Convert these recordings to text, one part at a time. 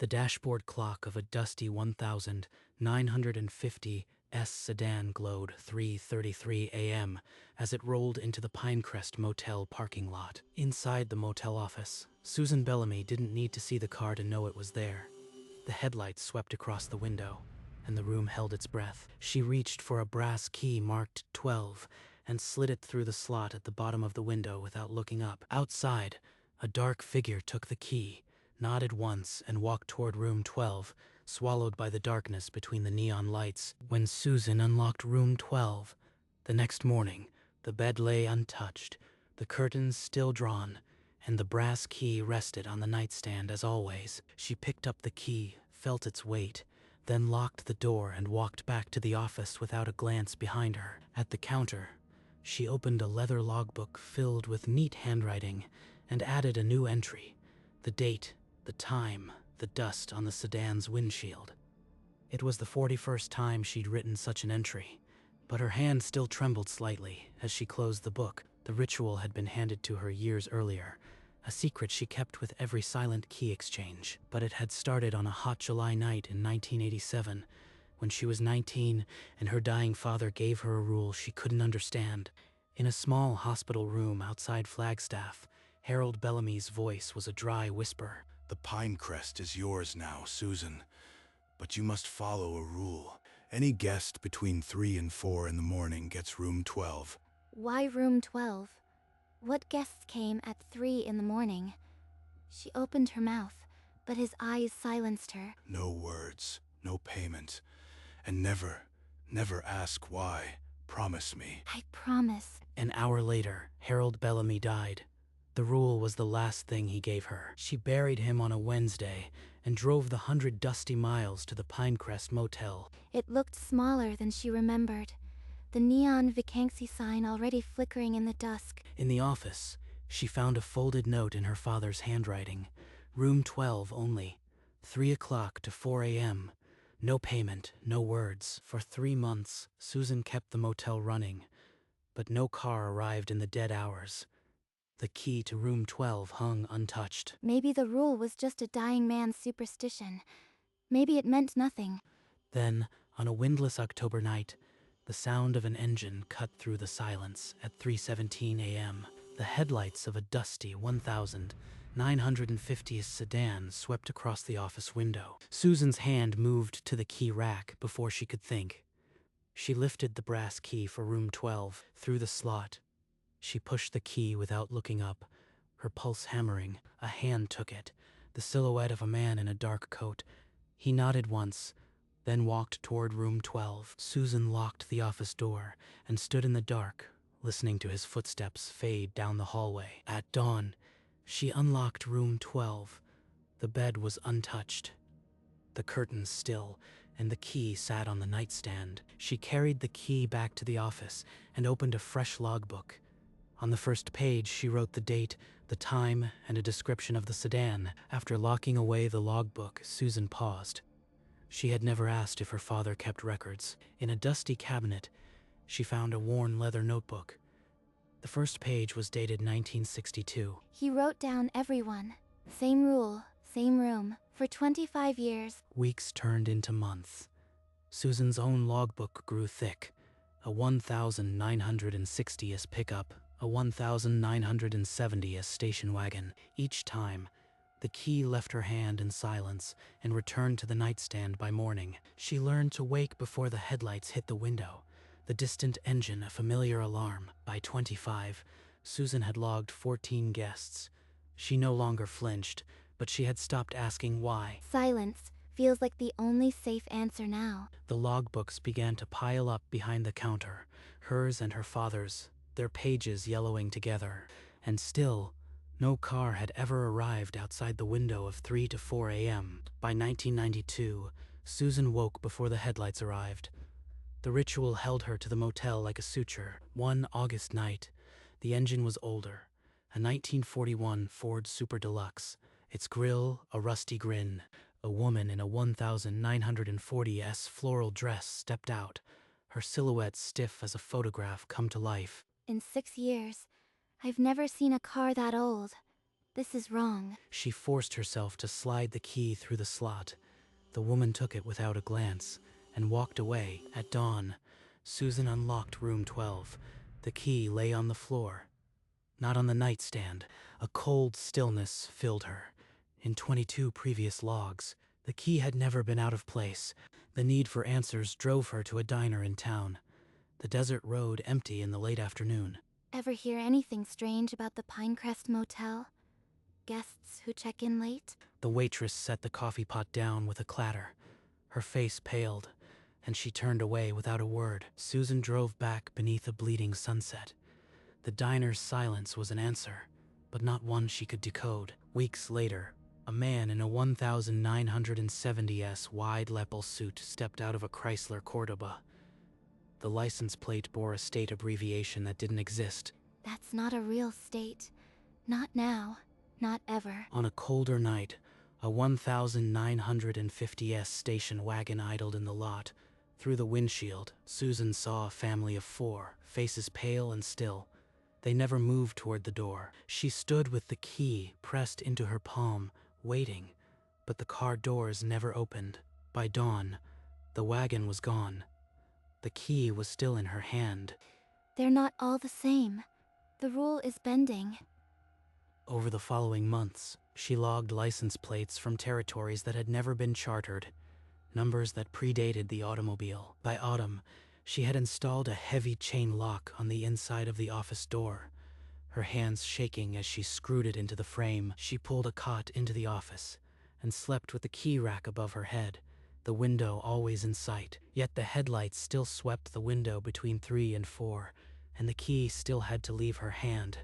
The dashboard clock of a dusty 1950S sedan glowed 3:33 a.m. as it rolled into the Pinecrest Motel parking lot. Inside the motel office, Susan Bellamy didn't need to see the car to know it was there. The headlights swept across the window, and the room held its breath. She reached for a brass key marked 12 and slid it through the slot at the bottom of the window without looking up. Outside, a dark figure took the key, nodded once, and walked toward room 12, swallowed by the darkness between the neon lights. When Susan unlocked room 12, the next morning, the bed lay untouched, the curtains still drawn, and the brass key rested on the nightstand as always. She picked up the key, felt its weight, then locked the door and walked back to the office without a glance behind her. At the counter, she opened a leather logbook filled with neat handwriting and added a new entry: the date, the time, the dust on the sedan's windshield. It was the 41st time she'd written such an entry, but her hand still trembled slightly as she closed the book. The ritual had been handed to her years earlier, a secret she kept with every silent key exchange. But it had started on a hot July night in 1987, when she was 19 and her dying father gave her a rule she couldn't understand. In a small hospital room outside Flagstaff, Harold Bellamy's voice was a dry whisper. "The Pinecrest is yours now, Susan, but you must follow a rule. Any guest between 3 and 4 in the morning gets room 12. Why room 12? What guests came at 3 in the morning? She opened her mouth, but his eyes silenced her. No words, no payment, and never ask why. Promise me." I promise. An hour later, Harold Bellamy died. The rule was the last thing he gave her. She buried him on a Wednesday and drove the 100 dusty miles to the Pinecrest Motel. It looked smaller than she remembered, the neon vacancy sign already flickering in the dusk. In the office, she found a folded note in her father's handwriting. Room 12 only. 3 o'clock to 4 a.m. No payment, no words. For 3 months, Susan kept the motel running, but no car arrived in the dead hours. The key to room 12 hung untouched. Maybe the rule was just a dying man's superstition. Maybe it meant nothing. Then, on a windless October night, the sound of an engine cut through the silence at 3:17 a.m. The headlights of a dusty 1950 sedan swept across the office window. Susan's hand moved to the key rack before she could think. She lifted the brass key for room 12 through the slot. She pushed the key without looking up, her pulse hammering. A hand took it, the silhouette of a man in a dark coat. He nodded once, then walked toward room 12. Susan locked the office door and stood in the dark, listening to his footsteps fade down the hallway. At dawn, she unlocked room 12. The bed was untouched, the curtains still, and the key sat on the nightstand. She carried the key back to the office and opened a fresh logbook. On the first page, she wrote the date, the time, and a description of the sedan. After locking away the logbook, Susan paused. She had never asked if her father kept records. In a dusty cabinet, she found a worn leather notebook. The first page was dated 1962. He wrote down everyone. Same rule, same room, for 25 years. Weeks turned into months. Susan's own logbook grew thick. A 1960s pickup, a 1970s station wagon. Each time, the key left her hand in silence and returned to the nightstand by morning. She learned to wake before the headlights hit the window, the distant engine a familiar alarm. By 25, Susan had logged 14 guests. She no longer flinched, but she had stopped asking why. Silence feels like the only safe answer now. The logbooks began to pile up behind the counter, hers and her father's, their pages yellowing together. And still, no car had ever arrived outside the window of 3 to 4 a.m. By 1992, Susan woke before the headlights arrived. The ritual held her to the motel like a suture. One August night, the engine was older, a 1941 Ford Super Deluxe, its grille a rusty grin. A woman in a 1940s floral dress stepped out, her silhouette stiff as a photograph come to life. In 6 years, I've never seen a car that old. This is wrong. She forced herself to slide the key through the slot. The woman took it without a glance and walked away. At dawn, Susan unlocked room 12. The key lay on the floor, not on the nightstand. A cold stillness filled her. In 22 previous logs, the key had never been out of place. The need for answers drove her to a diner in town. The desert road empty in the late afternoon. Ever hear anything strange about the Pinecrest Motel? Guests who check in late? The waitress set the coffee pot down with a clatter. Her face paled, and she turned away without a word. Susan drove back beneath a bleeding sunset. The diner's silence was an answer, but not one she could decode. Weeks later, a man in a 1970s wide lapel suit stepped out of a Chrysler Cordoba. The license plate bore a state abbreviation that didn't exist. That's not a real state. Not now. Not ever. On a colder night, a 1950s station wagon idled in the lot. Through the windshield, Susan saw a family of 4, faces pale and still. They never moved toward the door. She stood with the key pressed into her palm, waiting, but the car doors never opened. By dawn, the wagon was gone. The key was still in her hand. They're not all the same. The rule is bending. Over the following months, she logged license plates from territories that had never been chartered, numbers that predated the automobile. By autumn, she had installed a heavy chain lock on the inside of the office door. Her hands shaking as she screwed it into the frame, she pulled a cot into the office and slept with the key rack above her head, the window always in sight. Yet the headlights still swept the window between 3 and 4, and the key still had to leave her hand.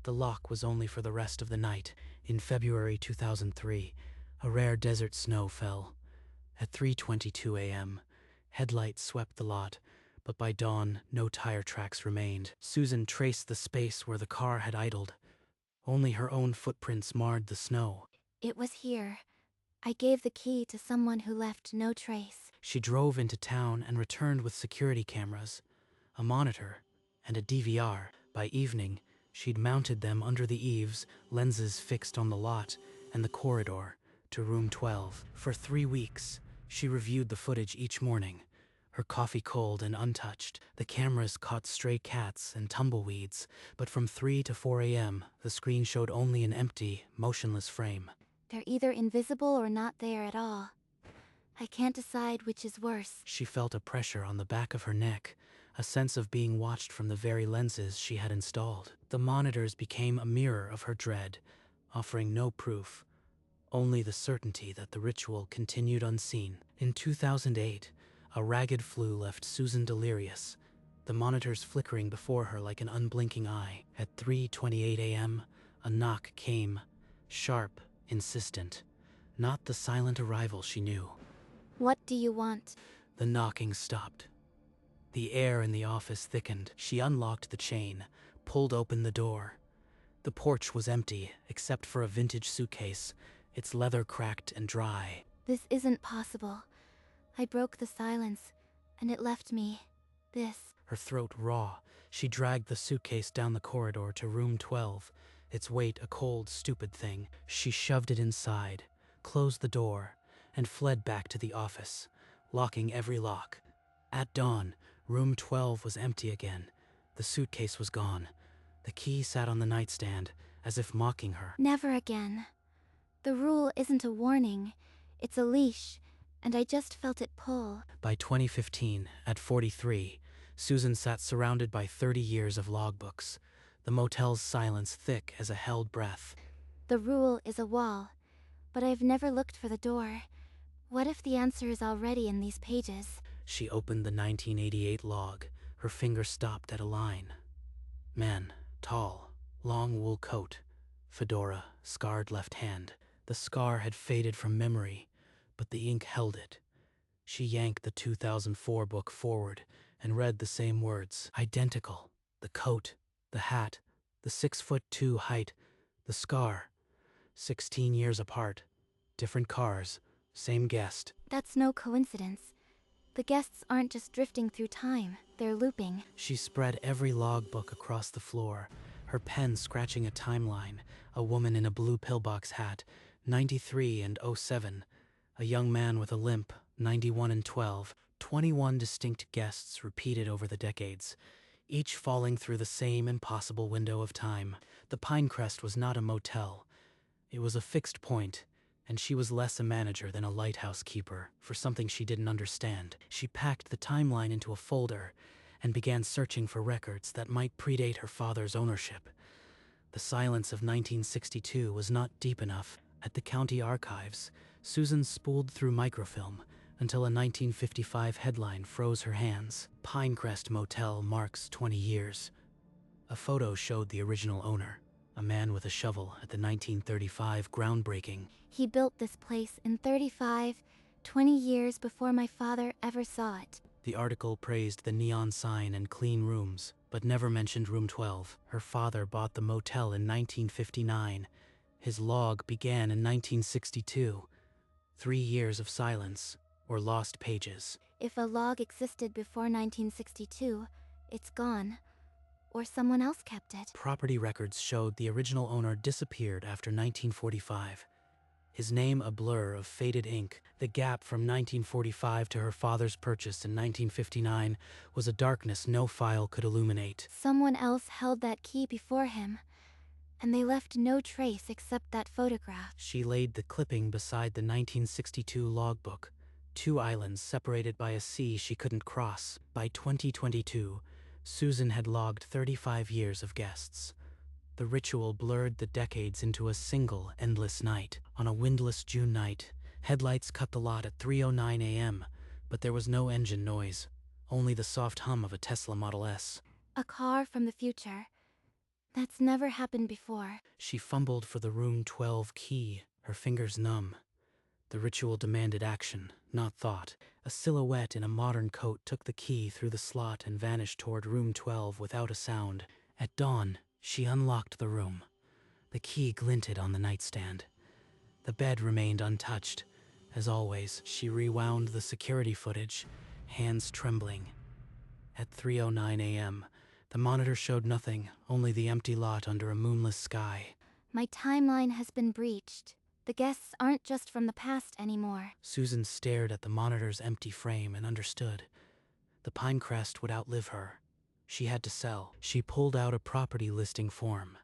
The lock was only for the rest of the night. In February 2003, a rare desert snow fell. At 3:22 a.m., headlights swept the lot, but by dawn, no tire tracks remained. Susan traced the space where the car had idled. Only her own footprints marred the snow. It was here. I gave the key to someone who left no trace. She drove into town and returned with security cameras, a monitor, and a DVR. By evening, she'd mounted them under the eaves, lenses fixed on the lot and the corridor, to room 12. For 3 weeks, she reviewed the footage each morning, her coffee cold and untouched. The cameras caught stray cats and tumbleweeds, but from 3 to 4 a.m., the screen showed only an empty, motionless frame. They're either invisible or not there at all. I can't decide which is worse. She felt a pressure on the back of her neck, a sense of being watched from the very lenses she had installed. The monitors became a mirror of her dread, offering no proof, only the certainty that the ritual continued unseen. In 2008, a ragged flu left Susan delirious, the monitors flickering before her like an unblinking eye. At 3:28 a.m., a knock came, sharp, insistent, not the silent arrival she knew. What do you want? The knocking stopped. The air in the office thickened. She unlocked the chain, pulled open the door. The porch was empty, except for a vintage suitcase, its leather cracked and dry. This isn't possible. I broke the silence, and it left me this. Her throat raw, she dragged the suitcase down the corridor to room 12, its weight a cold, stupid thing. She shoved it inside, closed the door, and fled back to the office, locking every lock. At dawn, room 12 was empty again. The suitcase was gone. The key sat on the nightstand, as if mocking her. Never again. The rule isn't a warning, it's a leash, and I just felt it pull. By 2015, at 43, Susan sat surrounded by 30 years of logbooks, the motel's silence thick as a held breath. The rule is a wall, but I've never looked for the door. What if the answer is already in these pages? She opened the 1988 log. Her finger stopped at a line. Man, tall, long wool coat, fedora, scarred left hand. The scar had faded from memory, but the ink held it. She yanked the 2004 book forward and read the same words. Identical. The coat, the hat, the 6'2" height, the scar. 16 years apart. Different cars. Same guest. That's no coincidence. The guests aren't just drifting through time, they're looping. She spread every logbook across the floor, her pen scratching a timeline, a woman in a blue pillbox hat, 93 and '07, a young man with a limp, 91 and 12, 21 distinct guests repeated over the decades, each falling through the same impossible window of time. The Pinecrest was not a motel. It was a fixed point, and she was less a manager than a lighthouse keeper for something she didn't understand. She packed the timeline into a folder and began searching for records that might predate her father's ownership. The silence of 1962 was not deep enough. At the county archives, Susan spooled through microfilm until a 1955 headline froze her hands. Pinecrest Motel marks 20 years. A photo showed the original owner, a man with a shovel at the 1935 groundbreaking. He built this place in 20 years before my father ever saw it. The article praised the neon sign and clean rooms, but never mentioned room 12. Her father bought the motel in 1959. His log began in 1962. 3 years of silence, or lost pages. If a log existed before 1962, it's gone. Or someone else kept it. Property records showed the original owner disappeared after 1945. His name a blur of faded ink. The gap from 1945 to her father's purchase in 1959 was a darkness no file could illuminate. Someone else held that key before him, and they left no trace except that photograph. She laid the clipping beside the 1962 logbook, 2 islands separated by a sea she couldn't cross. By 2022, Susan had logged 35 years of guests. The ritual blurred the decades into a single, endless night. On a windless June night, headlights cut the lot at 3:09 a.m., but there was no engine noise, only the soft hum of a Tesla Model S. A car from the future. That's never happened before. She fumbled for the room 12 key, her fingers numb. The ritual demanded action, not thought. A silhouette in a modern coat took the key through the slot and vanished toward room 12 without a sound. At dawn, she unlocked the room. The key glinted on the nightstand. The bed remained untouched. As always, she rewound the security footage, hands trembling. At 3:09 a.m., the monitor showed nothing, only the empty lot under a moonless sky. My timeline has been breached. The guests aren't just from the past anymore. Susan stared at the monitor's empty frame and understood. The Pinecrest would outlive her. She had to sell. She pulled out a property listing form.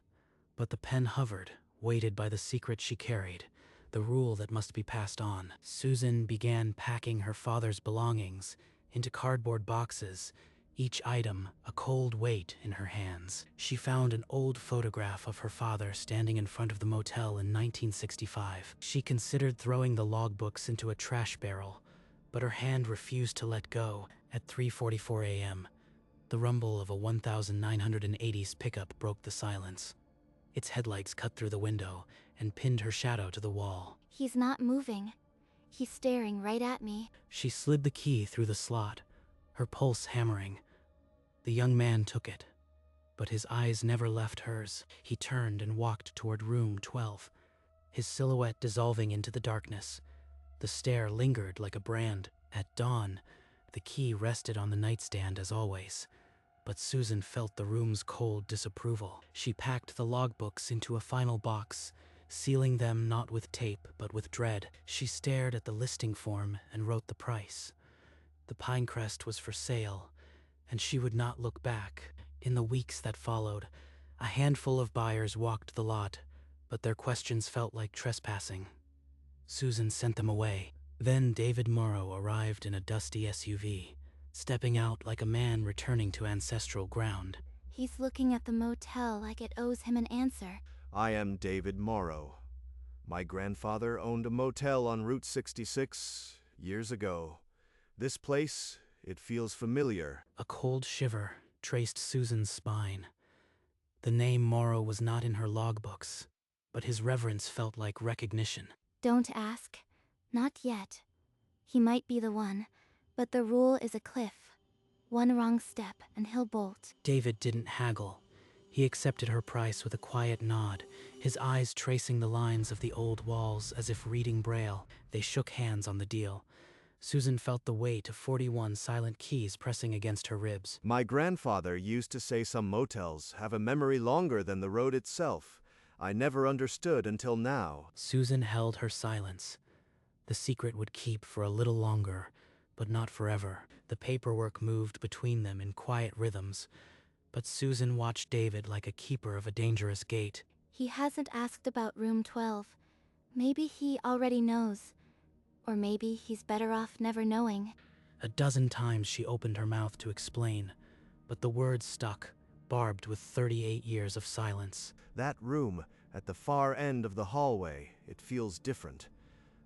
But the pen hovered, weighted by the secret she carried, the rule that must be passed on. Susan began packing her father's belongings into cardboard boxes, each item a cold weight in her hands. She found an old photograph of her father standing in front of the motel in 1965. She considered throwing the logbooks into a trash barrel, but her hand refused to let go. At 3:44 a.m., the rumble of a 1980s pickup broke the silence. Its headlights cut through the window and pinned her shadow to the wall. He's not moving. He's staring right at me. She slid the key through the slot, her pulse hammering. The young man took it, but his eyes never left hers. He turned and walked toward room 12, his silhouette dissolving into the darkness. The stare lingered like a brand. At dawn, the key rested on the nightstand as always, but Susan felt the room's cold disapproval. She packed the logbooks into a final box, sealing them not with tape but with dread. She stared at the listing form and wrote the price. The Pinecrest was for sale, and she would not look back. In the weeks that followed, a handful of buyers walked the lot, but their questions felt like trespassing. Susan sent them away. Then David Morrow arrived in a dusty SUV, stepping out like a man returning to ancestral ground. He's looking at the motel like it owes him an answer. I am David Morrow. My grandfather owned a motel on Route 66 years ago. This place, it feels familiar. A cold shiver traced Susan's spine. The name Morrow was not in her logbooks, but his reverence felt like recognition. Don't ask. Not yet. He might be the one, but the rule is a cliff. One wrong step and he'll bolt. David didn't haggle. He accepted her price with a quiet nod, his eyes tracing the lines of the old walls as if reading Braille. They shook hands on the deal. Susan felt the weight of 41 silent keys pressing against her ribs. My grandfather used to say some motels have a memory longer than the road itself. I never understood until now. Susan held her silence. The secret would keep for a little longer, but not forever. The paperwork moved between them in quiet rhythms, but Susan watched David like a keeper of a dangerous gate. He hasn't asked about room 12. Maybe he already knows. Or maybe he's better off never knowing. A dozen times she opened her mouth to explain, but the words stuck, barbed with 38 years of silence. That room, at the far end of the hallway, it feels different.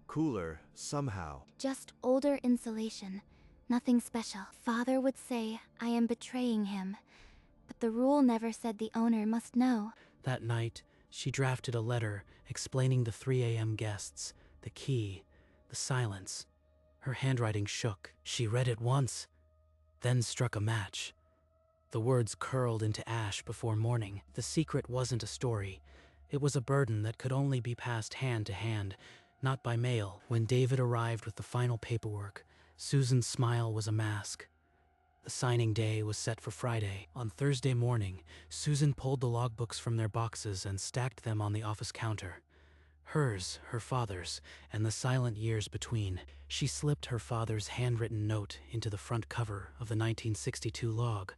Cooler, somehow. Just older insulation. Nothing special. Father would say I am betraying him, but the rule never said the owner must know. That night, she drafted a letter explaining the 3 a.m. guests, the key, the silence. Her handwriting shook. She read it once, then struck a match. The words curled into ash before morning. The secret wasn't a story. It was a burden that could only be passed hand to hand, not by mail. When David arrived with the final paperwork, Susan's smile was a mask. The signing day was set for Friday. On Thursday morning, Susan pulled the logbooks from their boxes and stacked them on the office counter. Hers, her father's, and the silent years between. She slipped her father's handwritten note into the front cover of the 1962 log,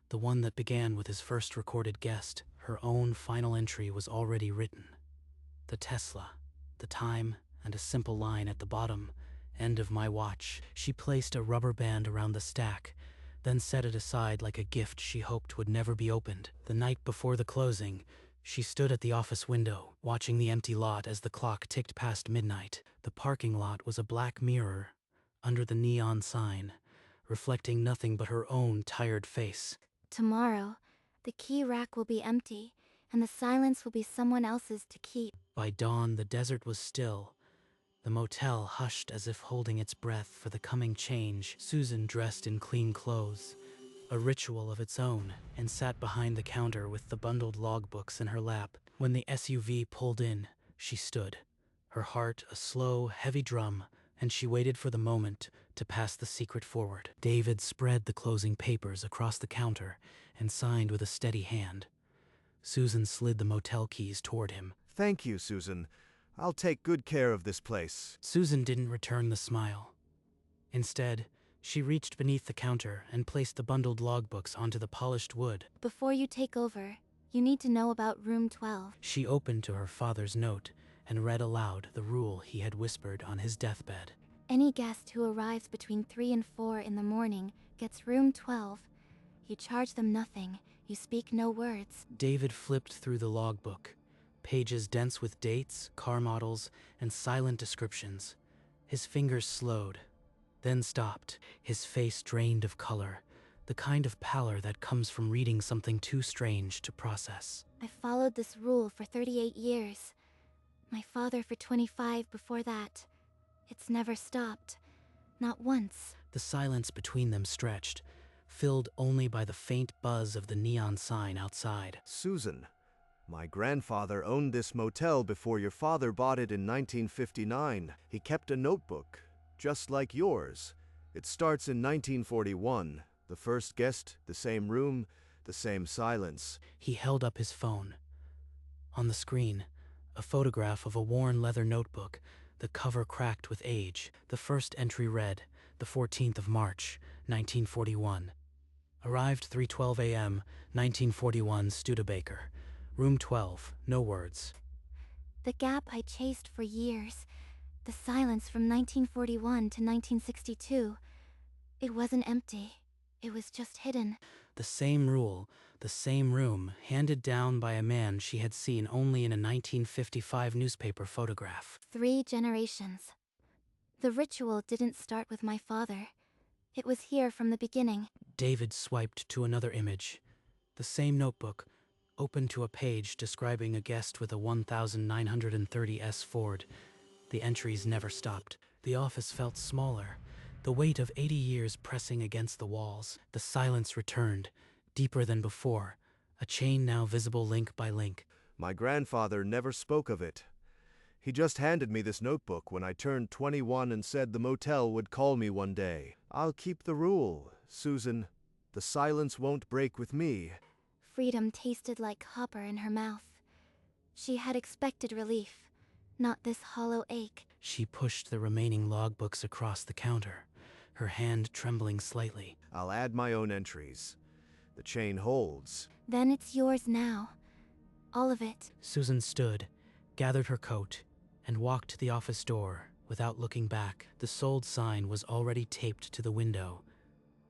the one that began with his first recorded guest. Her own final entry was already written. The Tesla, the time, and a simple line at the bottom, "End of my watch." She placed a rubber band around the stack, then set it aside like a gift she hoped would never be opened. The night before the closing, she stood at the office window, watching the empty lot as the clock ticked past midnight. The parking lot was a black mirror under the neon sign, reflecting nothing but her own tired face. Tomorrow, the key rack will be empty, and the silence will be someone else's to keep. By dawn, the desert was still. The motel hushed as if holding its breath for the coming change. Susan dressed in clean clothes, a ritual of its own, and sat behind the counter with the bundled logbooks in her lap. When the SUV pulled in, she stood, her heart a slow, heavy drum, and she waited for the moment to pass the secret forward. David spread the closing papers across the counter and signed with a steady hand. Susan slid the motel keys toward him. Thank you, Susan. I'll take good care of this place. Susan didn't return the smile. Instead, she reached beneath the counter and placed the bundled logbooks onto the polished wood. Before you take over, you need to know about room 12. She opened to her father's note and read aloud the rule he had whispered on his deathbed. Any guest who arrives between 3 and 4 in the morning gets room 12. You charge them nothing. You speak no words. David flipped through the logbook, pages dense with dates, car models, and silent descriptions. His fingers slowed, then stopped, his face drained of color, the kind of pallor that comes from reading something too strange to process. I followed this rule for 38 years. My father for 25 before that. It's never stopped. Not once. The silence between them stretched, filled only by the faint buzz of the neon sign outside. Susan, my grandfather owned this motel before your father bought it in 1959. He kept a notebook, just like yours. It starts in 1941. The first guest, the same room, the same silence. He held up his phone. On the screen, a photograph of a worn leather notebook, the cover cracked with age. The first entry read, the 14th of March, 1941. Arrived 3:12 a.m., 1941, Studebaker. Room 12, no words. The gap I chased for years. The silence from 1941 to 1962. It wasn't empty. It was just hidden. The same rule, the same room, handed down by a man she had seen only in a 1955 newspaper photograph. 3 generations. The ritual didn't start with my father. It was here from the beginning. David swiped to another image. The same notebook, open to a page describing a guest with a 1930s Ford. The entries never stopped. The office felt smaller, the weight of 80 years pressing against the walls. The silence returned, deeper than before, a chain now visible link by link. My grandfather never spoke of it. He just handed me this notebook when I turned 21 and said the motel would call me one day. I'll keep the rule, Susan. The silence won't break with me. Freedom tasted like copper in her mouth. She had expected relief, not this hollow ache. She pushed the remaining logbooks across the counter, her hand trembling slightly. I'll add my own entries. The chain holds. Then it's yours now. All of it. Susan stood, gathered her coat, and walked to the office door without looking back. The sold sign was already taped to the window,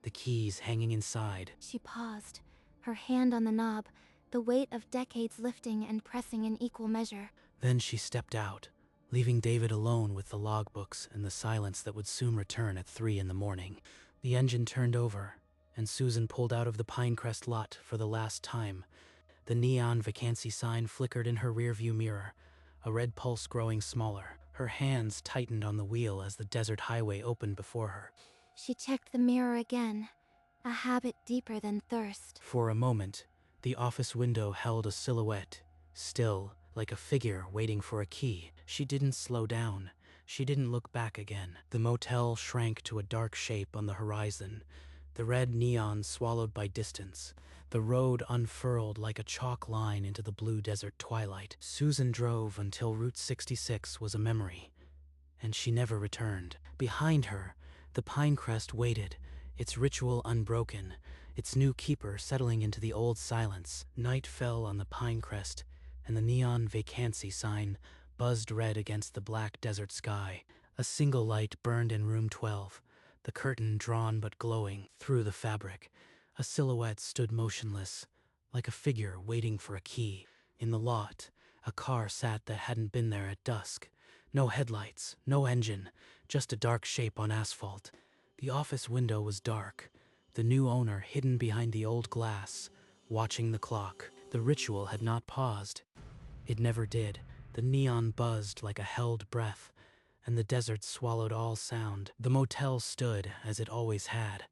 the keys hanging inside. She paused, her hand on the knob, the weight of decades lifting and pressing in equal measure. Then she stepped out, leaving David alone with the logbooks and the silence that would soon return at 3 in the morning. The engine turned over, and Susan pulled out of the Pinecrest lot for the last time. The neon vacancy sign flickered in her rearview mirror, a red pulse growing smaller. Her hands tightened on the wheel as the desert highway opened before her. She checked the mirror again, a habit deeper than thirst. For a moment, the office window held a silhouette, still, like a figure waiting for a key. She didn't slow down. She didn't look back again. The motel shrank to a dark shape on the horizon, the red neon swallowed by distance. The road unfurled like a chalk line into the blue desert twilight. Susan drove until Route 66 was a memory, and she never returned. Behind her, the Pinecrest waited, its ritual unbroken, its new keeper settling into the old silence. Night fell on the Pinecrest, and the neon vacancy sign buzzed red against the black desert sky. A single light burned in room 12, the curtain drawn but glowing through the fabric. A silhouette stood motionless, like a figure waiting for a key. In the lot, a car sat that hadn't been there at dusk. No headlights, no engine, just a dark shape on asphalt. The office window was dark, the new owner hidden behind the old glass, watching the clock. The ritual had not paused. It never did. The neon buzzed like a held breath, and the desert swallowed all sound. The motel stood as it always had,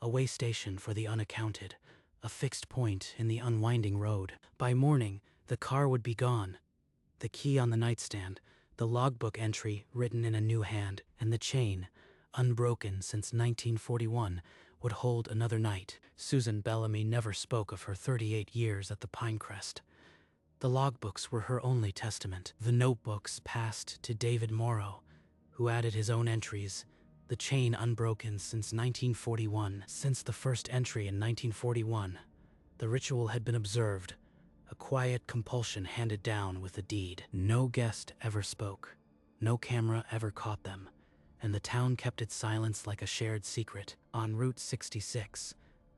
a way station for the unaccounted, a fixed point in the unwinding road. By morning, the car would be gone, the key on the nightstand, the logbook entry written in a new hand, and the chain, unbroken since 1941, would hold another night. Susan Bellamy never spoke of her 38 years at the Pinecrest. The logbooks were her only testament. The notebooks passed to David Morrow, who added his own entries, the chain unbroken since 1941. Since the first entry in 1941, the ritual had been observed, a quiet compulsion handed down with the deed. No guest ever spoke, no camera ever caught them, and the town kept its silence like a shared secret. On Route 66,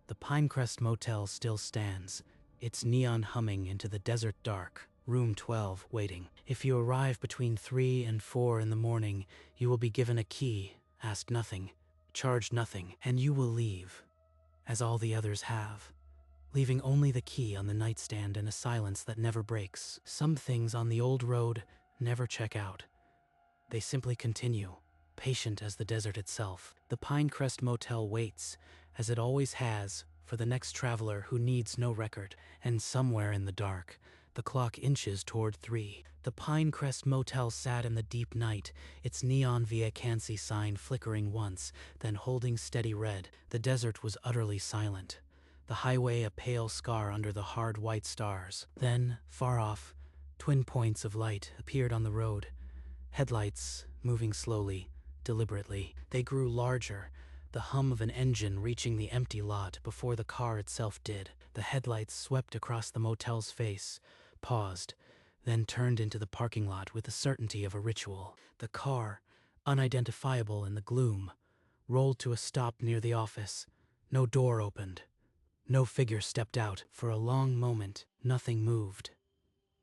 the Pinecrest Motel still stands, its neon humming into the desert dark. Room 12 waiting. If you arrive between 3 and 4 in the morning, you will be given a key, ask nothing, charge nothing, and you will leave, as all the others have, leaving only the key on the nightstand and a silence that never breaks. Some things on the old road never check out. They simply continue, patient as the desert itself. The Pinecrest Motel waits, as it always has, for the next traveler who needs no record. And somewhere in the dark, the clock inches toward 3. The Pinecrest Motel sat in the deep night, its neon vacancy sign flickering once, then holding steady red. The desert was utterly silent, the highway a pale scar under the hard white stars. Then, far off, twin points of light appeared on the road, headlights moving slowly, deliberately. They grew larger, the hum of an engine reaching the empty lot before the car itself did. The headlights swept across the motel's face, paused, then turned into the parking lot with the certainty of a ritual. The car, unidentifiable in the gloom, rolled to a stop near the office. No door opened. No figure stepped out. For a long moment, nothing moved.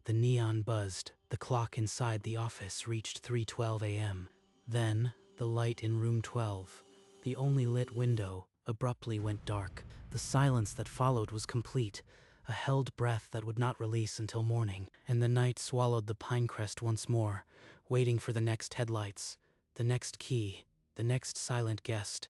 The neon buzzed. The clock inside the office reached 3:12 a.m. Then, the light in room 12, the only lit window, abruptly went dark. The silence that followed was complete, a held breath that would not release until morning. And the night swallowed the Pinecrest once more, waiting for the next headlights, the next key, the next silent guest.